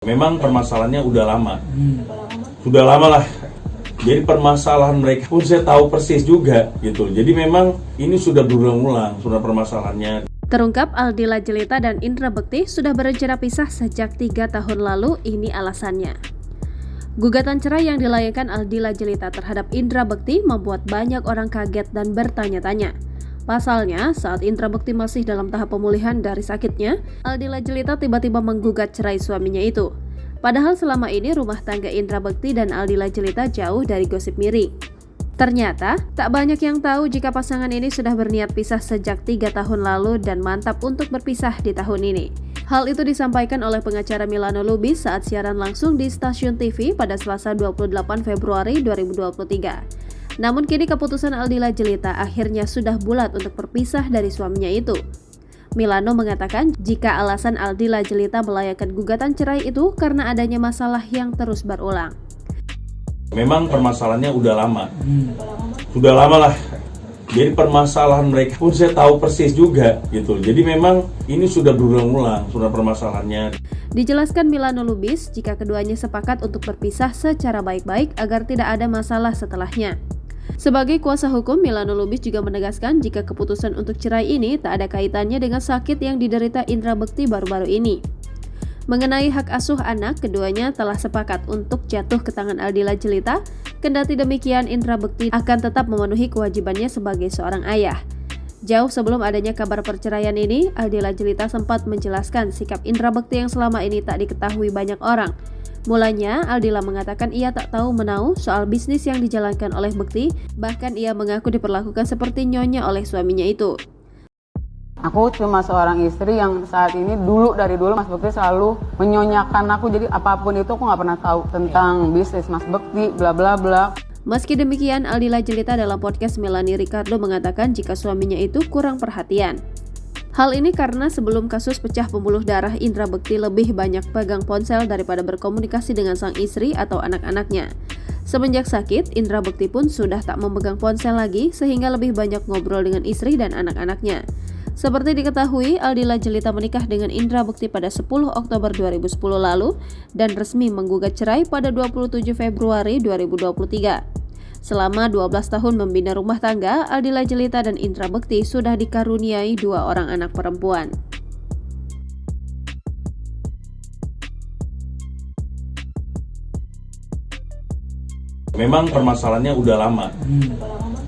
Memang permasalahannya udah lama. Sudah lama lah. Jadi permasalahan mereka pun saya tahu persis juga gitu. Jadi memang ini sudah berulang-ulang, sudah permasalahannya. Terungkap Aldila Jelita dan Indra Bekti sudah berencana pisah sejak 3 tahun lalu, ini alasannya. Gugatan cerai yang dilayangkan Aldila Jelita terhadap Indra Bekti membuat banyak orang kaget dan bertanya-tanya. Pasalnya, saat Indra Bekti masih dalam tahap pemulihan dari sakitnya, Aldila Jelita tiba-tiba menggugat cerai suaminya itu. Padahal selama ini rumah tangga Indra Bekti dan Aldila Jelita jauh dari gosip miring. Ternyata, tak banyak yang tahu jika pasangan ini sudah berniat pisah sejak 3 tahun lalu dan mantap untuk berpisah di tahun ini. Hal itu disampaikan oleh pengacara Milano Lubis saat siaran langsung di stasiun TV pada Selasa 28 Februari 2023. Namun kini keputusan Aldila Jelita akhirnya sudah bulat untuk berpisah dari suaminya itu. Milano mengatakan jika alasan Aldila Jelita melayangkan gugatan cerai itu karena adanya masalah yang terus berulang. Memang permasalahannya udah lama. Sudah lama lah. Jadi permasalahan mereka pun saya tahu persis juga gitu. Jadi memang ini sudah berulang-ulang, sudah permasalahannya. Dijelaskan Milano Lubis jika keduanya sepakat untuk berpisah secara baik-baik agar tidak ada masalah setelahnya. Sebagai kuasa hukum, Milano Lubis juga menegaskan jika keputusan untuk cerai ini tak ada kaitannya dengan sakit yang diderita Indra Bekti baru-baru ini. Mengenai hak asuh anak, keduanya telah sepakat untuk jatuh ke tangan Aldila Jelita, kendati demikian Indra Bekti akan tetap memenuhi kewajibannya sebagai seorang ayah. Jauh sebelum adanya kabar perceraian ini, Aldila Jelita sempat menjelaskan sikap Indra Bekti yang selama ini tak diketahui banyak orang. Mulanya, Aldila mengatakan ia tak tahu menahu soal bisnis yang dijalankan oleh Bekti, bahkan ia mengaku diperlakukan seperti nyonya oleh suaminya itu. Aku cuma seorang istri yang saat ini dari dulu Mas Bekti selalu menyonyakan aku, jadi apapun itu aku nggak pernah tahu tentang bisnis Mas Bekti, bla bla bla. Meski demikian, Aldila Jelita dalam podcast Melanie Ricardo mengatakan jika suaminya itu kurang perhatian. Hal ini karena sebelum kasus pecah pembuluh darah, Indra Bekti lebih banyak pegang ponsel daripada berkomunikasi dengan sang istri atau anak-anaknya. Semenjak sakit, Indra Bekti pun sudah tak memegang ponsel lagi sehingga lebih banyak ngobrol dengan istri dan anak-anaknya. Seperti diketahui, Aldila Jelita menikah dengan Indra Bekti pada 10 Oktober 2010 lalu dan resmi menggugat cerai pada 27 Februari 2023. Selama 12 tahun membina rumah tangga, Aldila Jelita dan Indra Bekti sudah dikaruniai 2 orang anak perempuan. Memang permasalahannya udah lama.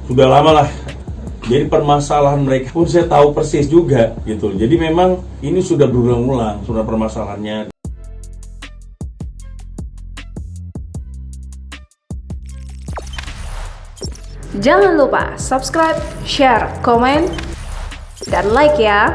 Sudah lama lah. Jadi permasalahan mereka pun saya tahu persis juga gitu. Jadi memang ini sudah berulang-ulang, sudah permasalahannya. Jangan lupa subscribe, share, komen, dan like ya!